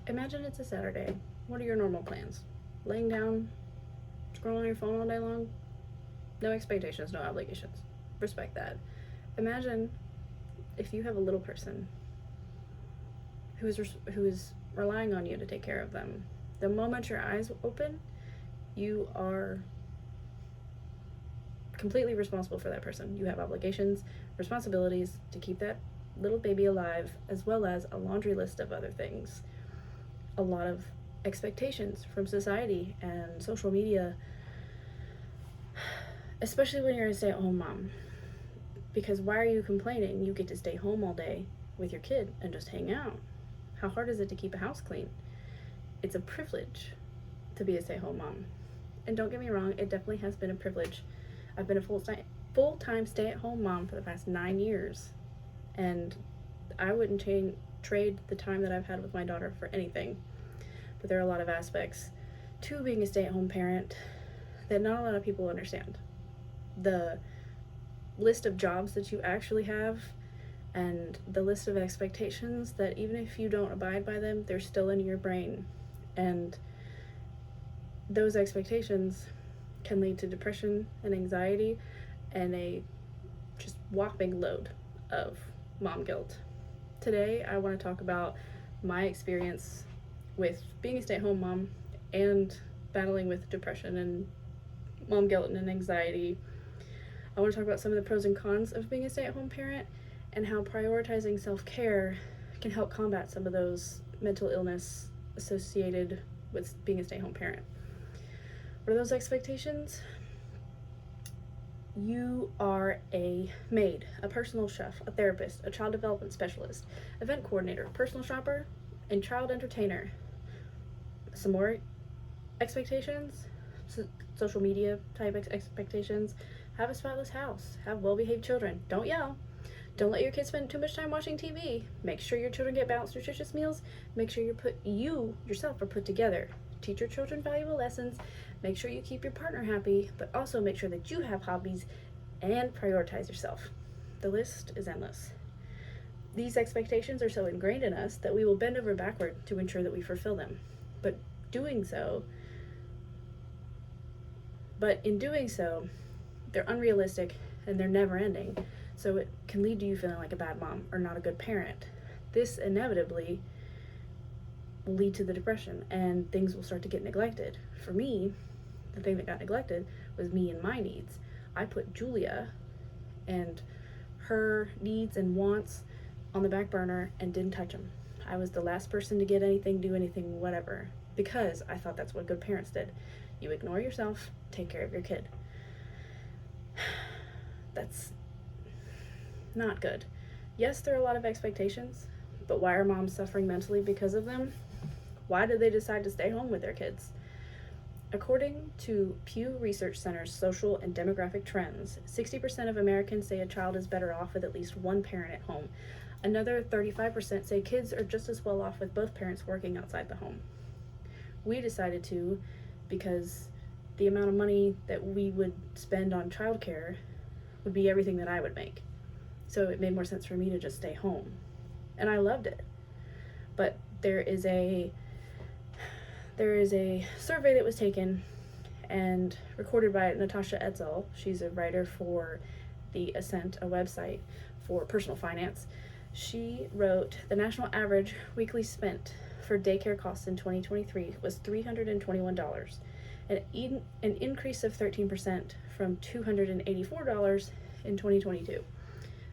Imagine it's a Saturday. What are your normal plans? Laying down, scrolling on your phone all day long? No expectations, no obligations. Respect that. Imagine if you have a little person who is relying on you to take care of them. The moment your eyes open, you are completely responsible for that person. You have obligations, responsibilities to keep that little baby alive, as well as a laundry list of other things. A lot of expectations from society and social media, especially when you're a stay-at-home mom. Because why are you complaining? You get to stay home all day with your kid and just hang out. How hard is it to keep a house clean? It's a privilege to be a stay-at-home mom. And don't get me wrong, it definitely has been a privilege. I've been a full-time stay-at-home mom for the past 9 years. And I wouldn't trade the time that I've had with my daughter for anything. But there are a lot of aspects to being a stay-at-home parent that not a lot of people understand. The list of jobs that you actually have and the list of expectations that even if you don't abide by them, they're still in your brain. And those expectations can lead to depression and anxiety and a just whopping load of mom guilt. Today, I want to talk about my experience with being a stay-at-home mom and battling with depression and mom guilt and anxiety. I want to talk about some of the pros and cons of being a stay-at-home parent and how prioritizing self-care can help combat some of those mental illness associated with being a stay-at-home parent. What are those expectations? You are a maid, a personal chef, a therapist, a child development specialist, event coordinator, personal shopper, and child entertainer. Some more expectations, social media type expectations. Have a spotless house, have well-behaved children, don't yell, don't let your kids spend too much time watching TV, make sure your children get balanced, nutritious meals, make sure you yourself are put together, teach your children valuable lessons, make sure you keep your partner happy, but also make sure that you have hobbies and prioritize yourself. The list is endless. These expectations are so ingrained in us that we will bend over backward to ensure that we fulfill them. But in doing so, they're unrealistic and they're never ending. So it can lead to you feeling like a bad mom or not a good parent. This inevitably will lead to the depression and things will start to get neglected. For me, the thing that got neglected was me and my needs. I put Julia and her needs and wants on the back burner and didn't touch them. I was the last person to get anything, do anything, whatever, because I thought that's what good parents did. You ignore yourself, take care of your kid. That's not good. Yes, there are a lot of expectations, but why are moms suffering mentally because of them? Why did they decide to stay home with their kids? According to Pew Research Center's social and demographic trends, 60% of Americans say a child is better off with at least one parent at home. Another 35% say kids are just as well off with both parents working outside the home. We decided to because the amount of money that we would spend on childcare would be everything that I would make. So it made more sense for me to just stay home. And I loved it. But there is a survey that was taken and recorded by Natasha Edsel. She's a writer for The Ascent, a website for personal finance. She wrote, the national average weekly spent for daycare costs in 2023 was $321, an increase of 13% from $284 in 2022.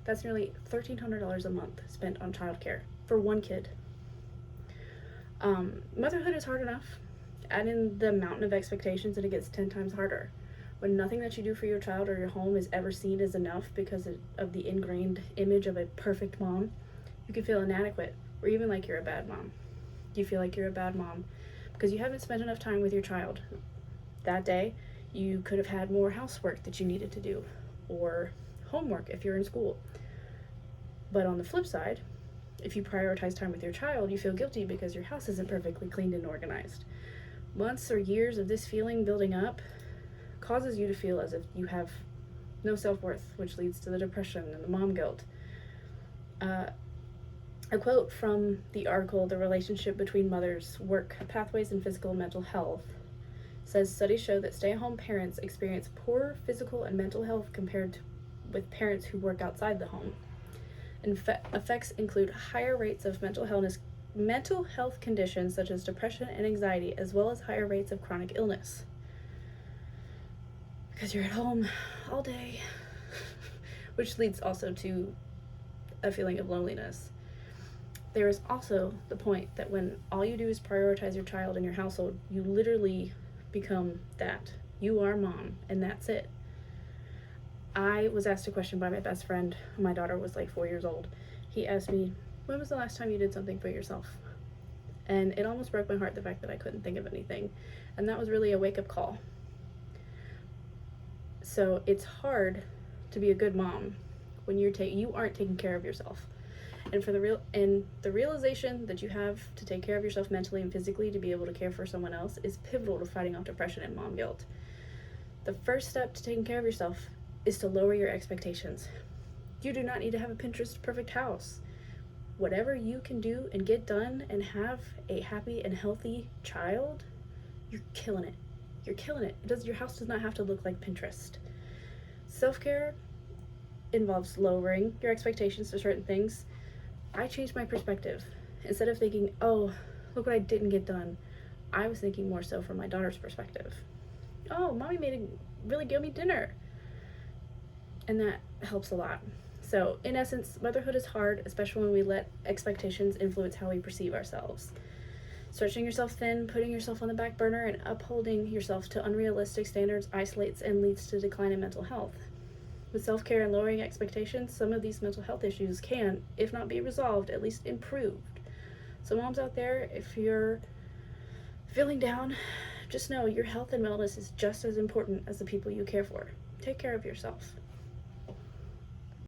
That's nearly $1,300 a month spent on childcare for one kid. Motherhood is hard enough. Add in the mountain of expectations and it gets 10 times harder. When nothing that you do for your child or your home is ever seen as enough because of the ingrained image of a perfect mom, you can feel inadequate or even like you're a bad mom. You feel like you're a bad mom because you haven't spent enough time with your child. That day, you could have had more housework that you needed to do or homework if you're in school. But on the flip side, if you prioritize time with your child, you feel guilty because your house isn't perfectly cleaned and organized. Months or years of this feeling building up causes you to feel as if you have no self-worth, which leads to the depression and the mom guilt. A quote from the article, The Relationship Between Mothers' Work Pathways and Physical and Mental Health, says studies show that stay-at-home parents experience poorer physical and mental health compared with parents who work outside the home. Effects include higher rates of mental health conditions such as depression and anxiety, as well as higher rates of chronic illness. Because you're at home all day, which leads also to a feeling of loneliness. There is also the point that when all you do is prioritize your child and your household, you literally become that. You are mom, and that's it. I was asked a question by my best friend. My daughter was like 4 years old. He asked me, when was the last time you did something for yourself? And it almost broke my heart, the fact that I couldn't think of anything. And that was really a wake-up call. So it's hard to be a good mom when you aren't taking care of yourself. And the realization that you have to take care of yourself mentally and physically to be able to care for someone else is pivotal to fighting off depression and mom guilt. The first step to taking care of yourself is to lower your expectations. You do not need to have a Pinterest perfect house. Whatever you can do and get done and have a happy and healthy child, you're killing it. You're killing it. Your house does not have to look like Pinterest. Self-care involves lowering your expectations to certain things. I changed my perspective. Instead of thinking, oh, look what I didn't get done, I was thinking more so from my daughter's perspective. Oh, mommy made a really yummy dinner. And that helps a lot. So, in essence, motherhood is hard, especially when we let expectations influence how we perceive ourselves. Stretching yourself thin, putting yourself on the back burner, and upholding yourself to unrealistic standards isolates and leads to decline in mental health. With self-care and lowering expectations, some of these mental health issues can, if not be resolved, at least improved. So moms out there, if you're feeling down, just know your health and wellness is just as important as the people you care for. Take care of yourself.